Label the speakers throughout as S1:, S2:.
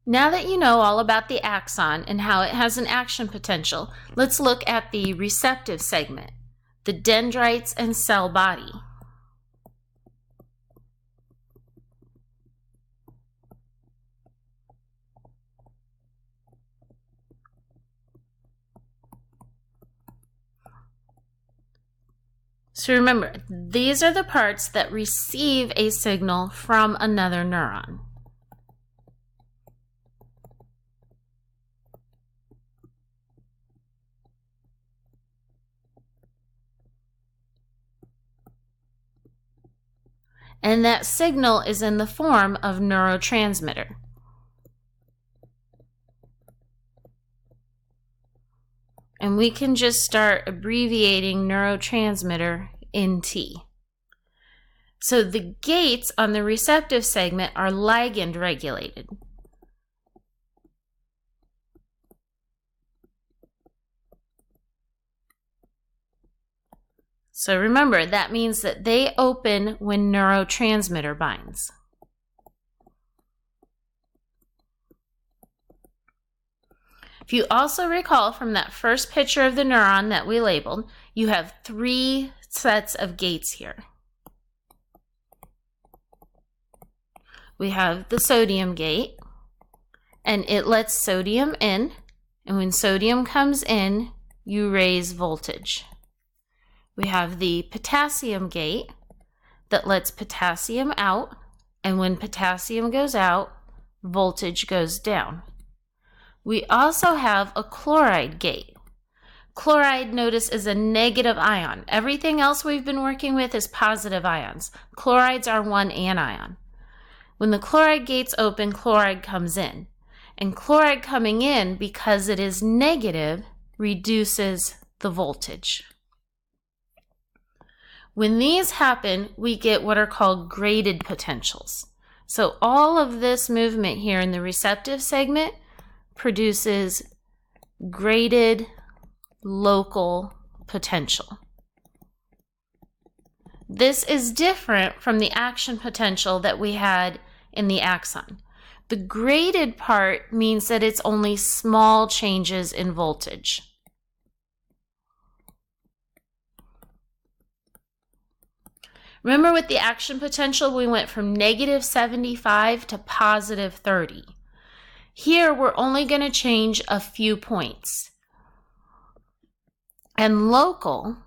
S1: Now that you know all about the axon and how it has an action potential, let's look at the receptive segment, the dendrites and cell body. So remember, these are the parts that receive a signal from another neuron. And that signal is in the form of neurotransmitter. And we can just start abbreviating neurotransmitter NT. So the gates on the receptive segment are ligand regulated. So remember, that means that they open when neurotransmitter binds. If you also recall from that first picture of the neuron that we labeled, you have 3 sets of gates here. We have the sodium gate, and it lets sodium in, and when sodium comes in, you raise voltage. We have the potassium gate that lets potassium out, and when potassium goes out, voltage goes down. We also have a chloride gate. Chloride, notice, is a negative ion. Everything else we've been working with is positive ions. Chlorides are one anion. When the chloride gates open, chloride comes in. And chloride coming in, because it is negative, reduces the voltage. When these happen, we get what are called graded potentials. So all of this movement here in the receptive segment produces graded local potential. This is different from the action potential that we had in the axon. The graded part means that it's only small changes in voltage. Remember, with the action potential, we went from negative 75 to positive 30. Here, we're only going to change a few points. And local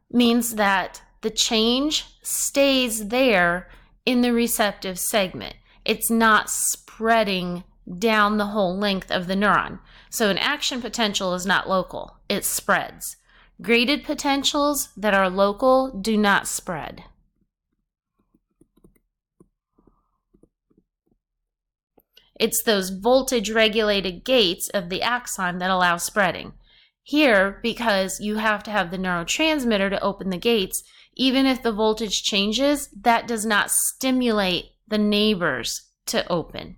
S1: means that the change stays there in the receptive segment. It's not spreading down the whole length of the neuron. So an action potential is not local, it spreads. Graded potentials that are local do not spread. It's those voltage regulated gates of the axon that allow spreading. Here, because you have to have the neurotransmitter to open the gates, even if the voltage changes, that does not stimulate the neighbors to open.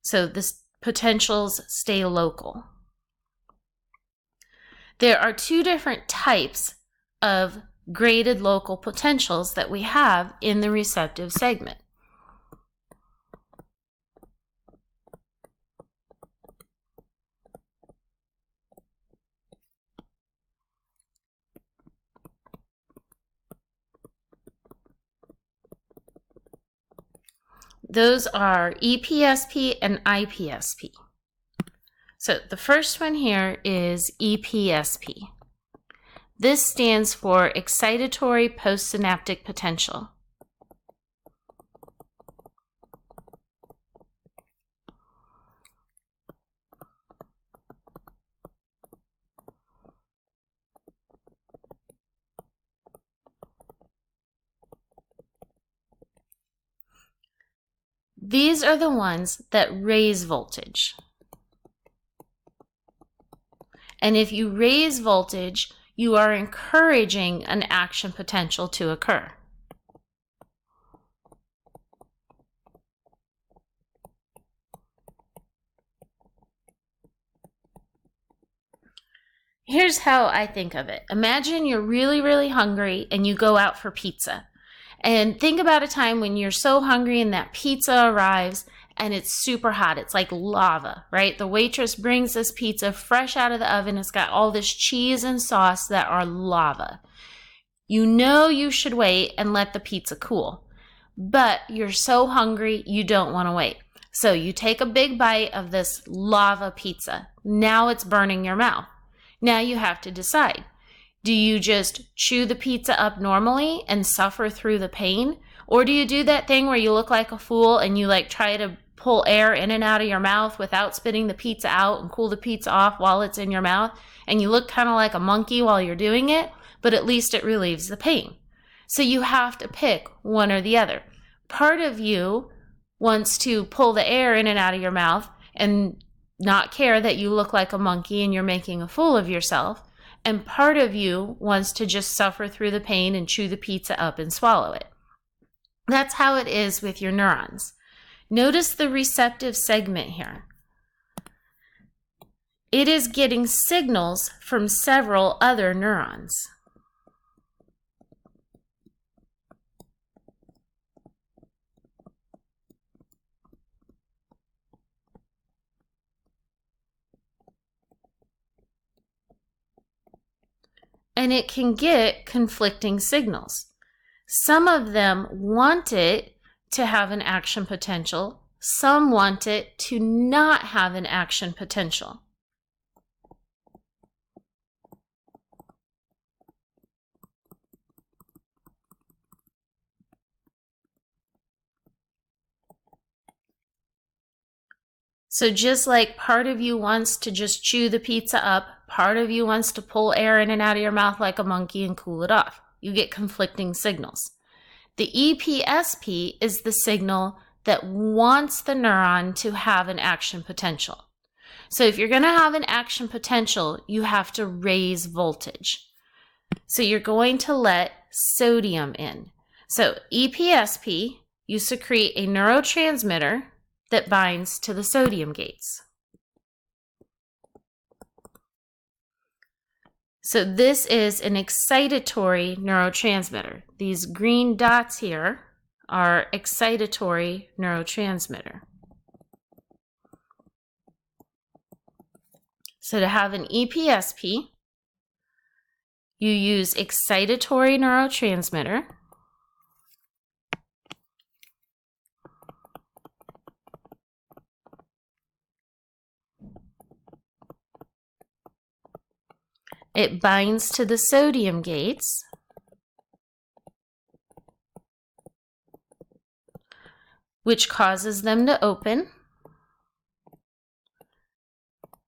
S1: So the potentials stay local. There are 2 different types of graded local potentials that we have in the receptive segment. Those are EPSP and IPSP. So the first one here is EPSP. This stands for excitatory postsynaptic potential. These are the ones that raise voltage. And if you raise voltage, you are encouraging an action potential to occur. Here's how I think of it. Imagine you're really, really hungry and you go out for pizza. And think about a time when you're so hungry and that pizza arrives and it's super hot. It's like lava, right? The waitress brings this pizza fresh out of the oven. It's got all this cheese and sauce that are lava. You know you should wait and let the pizza cool, but you're so hungry you don't want to wait. So you take a big bite of this lava pizza. Now it's burning your mouth. Now you have to decide. Do you just chew the pizza up normally and suffer through the pain? Or do you do that thing where you look like a fool and you like try to pull air in and out of your mouth without spitting the pizza out and cool the pizza off while it's in your mouth? And you look kind of like a monkey while you're doing it, but at least it relieves the pain. So you have to pick one or the other. Part of you wants to pull the air in and out of your mouth and not care that you look like a monkey and you're making a fool of yourself. And part of you wants to just suffer through the pain and chew the pizza up and swallow it. That's how it is with your neurons. Notice the receptive segment here. It is getting signals from several other neurons. And it can get conflicting signals. Some of them want it to have an action potential. Some want it to not have an action potential. So just like part of you wants to just chew the pizza up, part of you wants to pull air in and out of your mouth like a monkey and cool it off. You get conflicting signals. The EPSP is the signal that wants the neuron to have an action potential. So if you're going to have an action potential, you have to raise voltage. So you're going to let sodium in. So EPSP, you secrete a neurotransmitter that binds to the sodium gates. So this is an excitatory neurotransmitter. These green dots here are excitatory neurotransmitter. So to have an EPSP, you use excitatory neurotransmitter. It binds to the sodium gates. Which causes them to open.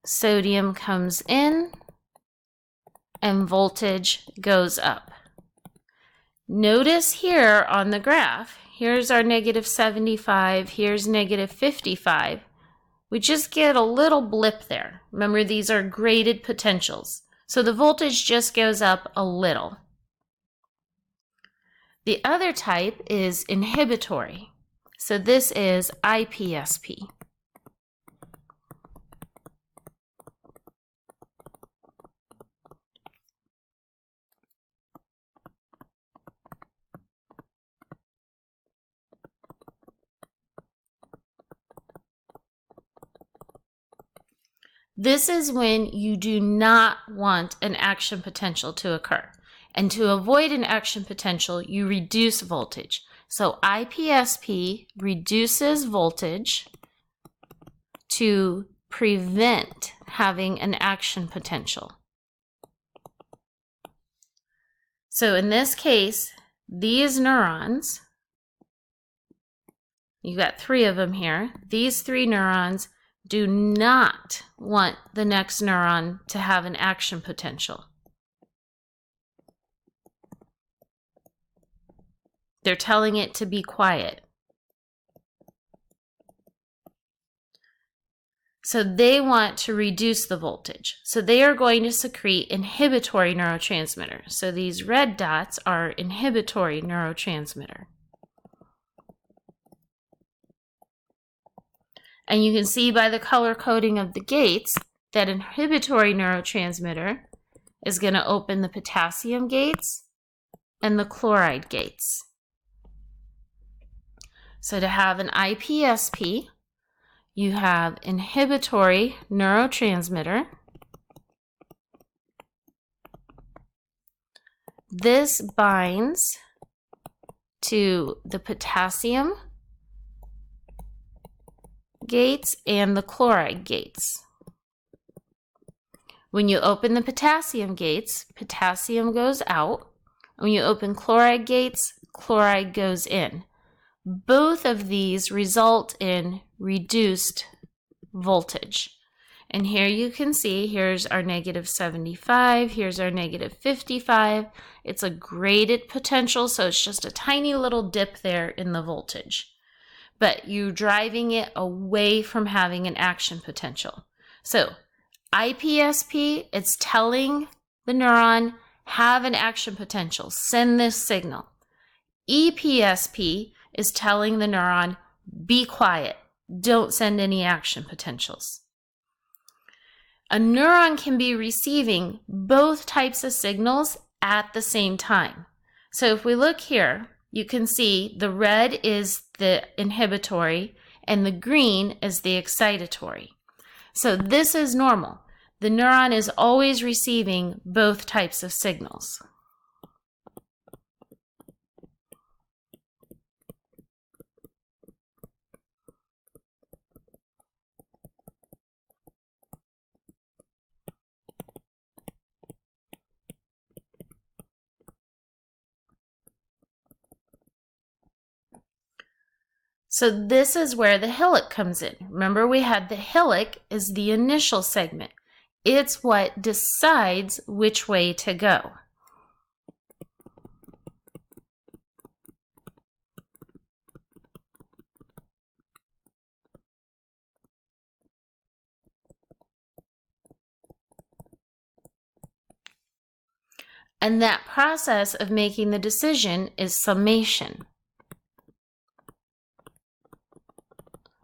S1: Sodium comes in and voltage goes up. Notice here on the graph, here's our -75, here's -55. We just get a little blip there. Remember, these are graded potentials. So the voltage just goes up a little. The other type is inhibitory. So this is IPSP. This is when you do not want an action potential to occur. And to avoid an action potential, you reduce voltage. So IPSP reduces voltage to prevent having an action potential. So in this case, these neurons, you've got 3 of them here, these 3 neurons do not want the next neuron to have an action potential. They're telling it to be quiet. So they want to reduce the voltage. So they are going to secrete inhibitory neurotransmitter. So these red dots are inhibitory neurotransmitter. And you can see by the color coding of the gates that inhibitory neurotransmitter is going to open the potassium gates and the chloride gates. So to have an IPSP, you have inhibitory neurotransmitter. This binds to the potassium gates and the chloride gates. When you open the potassium gates, potassium goes out. When you open chloride gates, chloride goes in. Both of these result in reduced voltage. And here you can see, here's our -75, here's our -55. It's a graded potential, so it's just a tiny little dip there in the voltage. But you're driving it away from having an action potential. So IPSP, it's telling the neuron, have an action potential, send this signal. EPSP is telling the neuron, be quiet, don't send any action potentials. A neuron can be receiving both types of signals at the same time. So if we look here, you can see the red is the inhibitory and the green is the excitatory. So this is normal. The neuron is always receiving both types of signals. So this is where the hillock comes in. Remember, we had the hillock is the initial segment. It's what decides which way to go. And that process of making the decision is summation.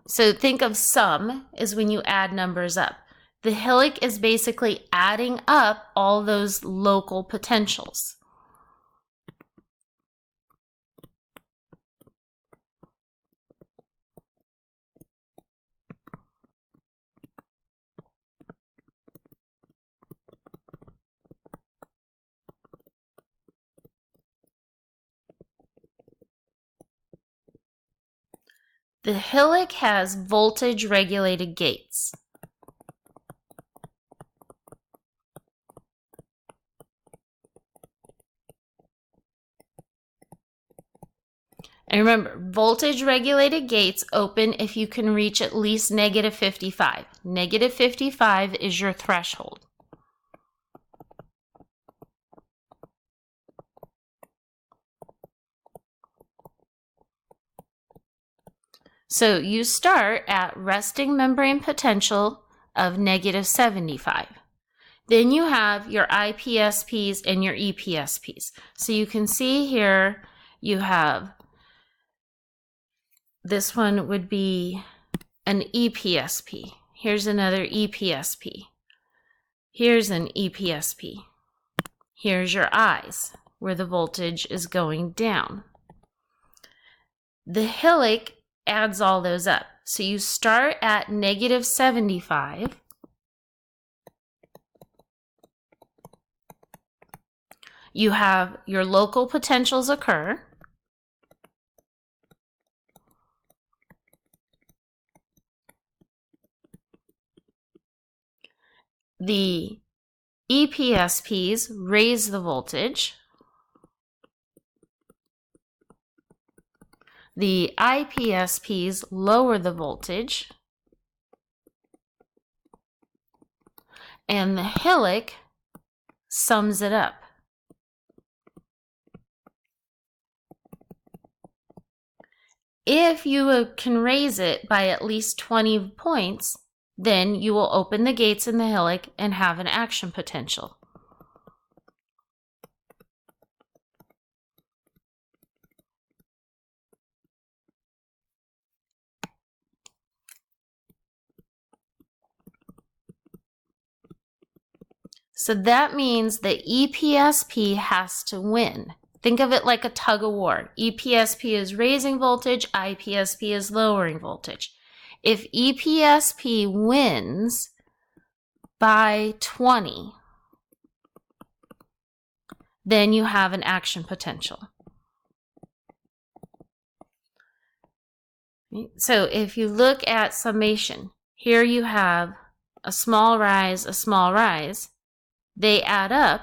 S1: So think of sum is when you add numbers up. The hillock is basically adding up all those local potentials. The hillock has voltage regulated gates. And remember, voltage regulated gates open if you can reach at least -55. -55 is your threshold. So you start at resting membrane potential of -75. Then you have your IPSPs and your EPSPs. So you can see here you have, this one would be an EPSP. Here's another EPSP. Here's an EPSP. Here's your eyes, where the voltage is going down. The hillock adds all those up. So you start at -75. You have your local potentials occur. The EPSPs raise the voltage. The IPSPs lower the voltage. And the hillock sums it up. If you can raise it by at least 20 points, then you will open the gates in the hillock and have an action potential. So that means the EPSP has to win. Think of it like a tug of war. EPSP is raising voltage, IPSP is lowering voltage. If EPSP wins by 20, then you have an action potential. So if you look at summation, here you have a small rise, a small rise. They add up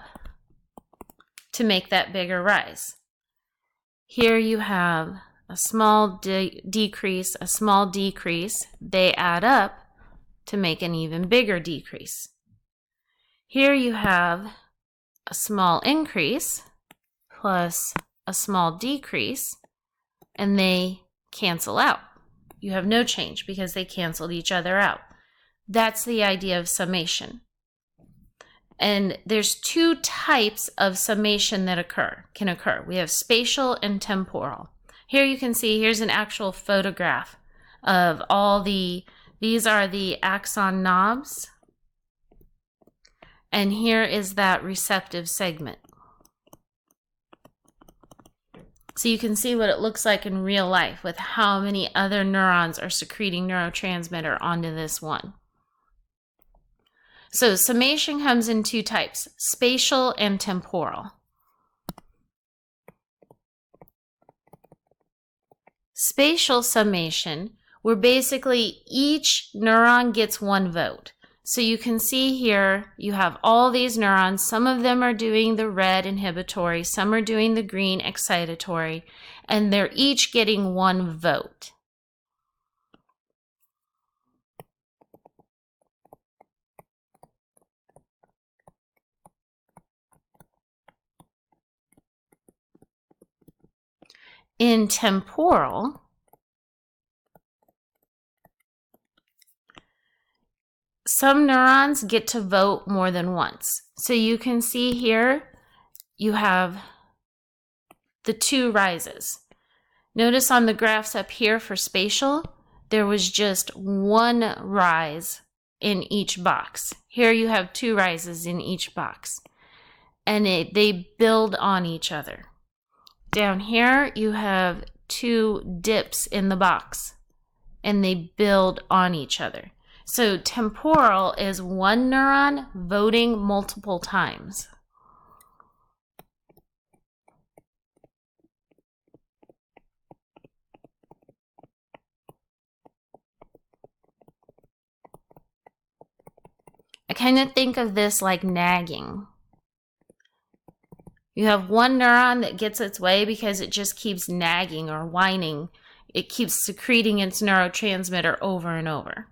S1: to make that bigger rise. Here you have a small decrease, a small decrease. They add up to make an even bigger decrease. Here you have a small increase plus a small decrease, and they cancel out. You have no change because they canceled each other out. That's the idea of summation. And there's two types of summation that can occur. We have spatial and temporal. Here you can see, here's an actual photograph of all these are the axon knobs. And here is that receptive segment. So you can see what it looks like in real life with how many other neurons are secreting neurotransmitter onto this one. So summation comes in two types, spatial and temporal. Spatial summation, where basically each neuron gets one vote. So you can see here, you have all these neurons. Some of them are doing the red inhibitory, some are doing the green excitatory, and they're each getting one vote. In temporal, some neurons get to vote more than once. So you can see here, you have the two rises. Notice on the graphs up here for spatial, there was just one rise in each box. Here you have two rises in each box, and they build on each other. Down here, you have two dips in the box, and they build on each other. So temporal is one neuron voting multiple times. I kind of think of this like nagging. You have one neuron that gets its way because it just keeps nagging or whining. It keeps secreting its neurotransmitter over and over.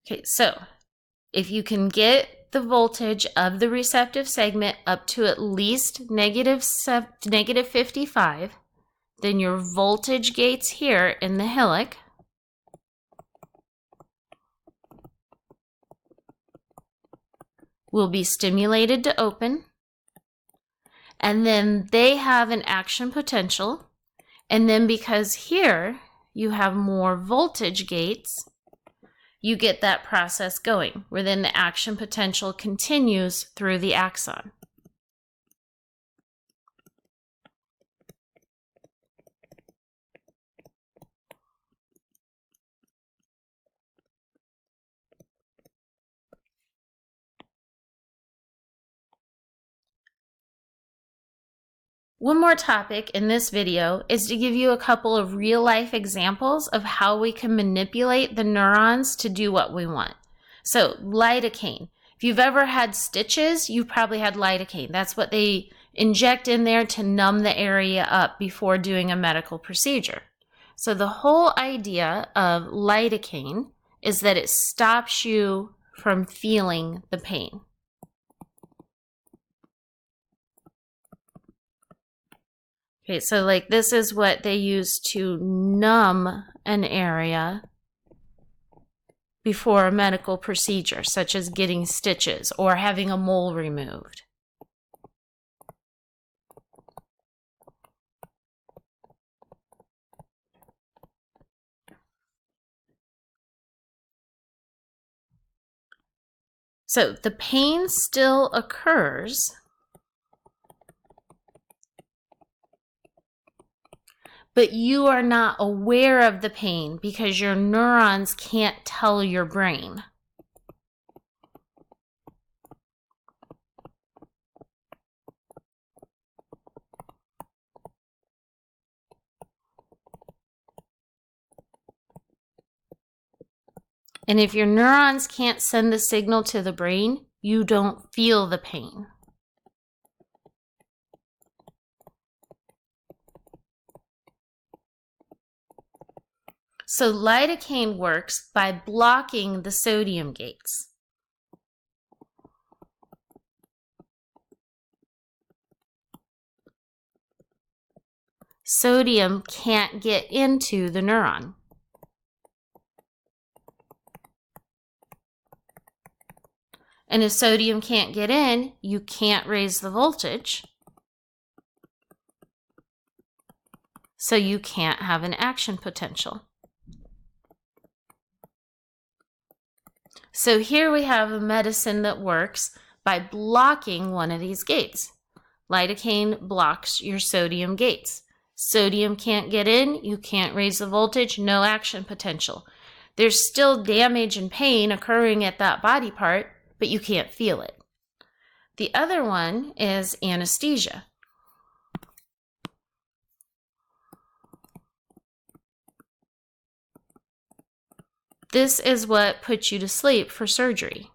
S1: Okay, so if you can get the voltage of the receptive segment up to at least negative 55, then your voltage gates here in the hillock will be stimulated to open, and then they have an action potential, and then because here you have more voltage gates, you get that process going, where then the action potential continues through the axon. One more topic in this video is to give you a couple of real-life examples of how we can manipulate the neurons to do what we want. So lidocaine. If you've ever had stitches, you've probably had lidocaine. That's what they inject in there to numb the area up before doing a medical procedure. So the whole idea of lidocaine is that it stops you from feeling the pain. Okay, so like this is what they use to numb an area before a medical procedure, such as getting stitches or having a mole removed. So the pain still occurs, but you are not aware of the pain because your neurons can't tell your brain. And if your neurons can't send the signal to the brain, you don't feel the pain. So lidocaine works by blocking the sodium gates. Sodium can't get into the neuron. And if sodium can't get in, you can't raise the voltage. So you can't have an action potential. So here we have a medicine that works by blocking one of these gates. Lidocaine blocks your sodium gates. Sodium can't get in, you can't raise the voltage, no action potential. There's still damage and pain occurring at that body part, but you can't feel it. The other one is anesthesia. This is what puts you to sleep for surgery.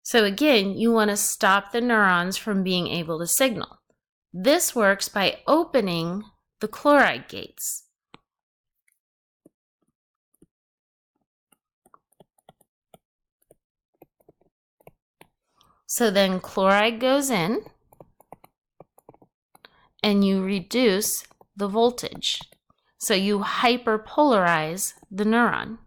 S1: So again, you want to stop the neurons from being able to signal. This works by opening the chloride gates. So then chloride goes in and you reduce the voltage. So you hyperpolarize the neuron.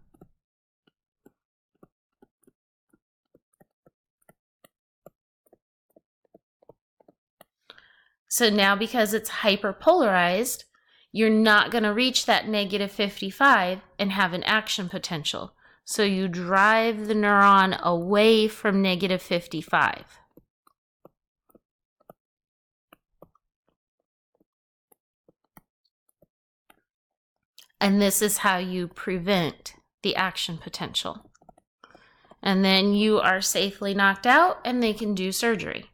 S1: So now because it's hyperpolarized, you're not going to reach that negative 55 and have an action potential. So you drive the neuron away from negative 55. And this is how you prevent the action potential. And then you are safely knocked out and they can do surgery.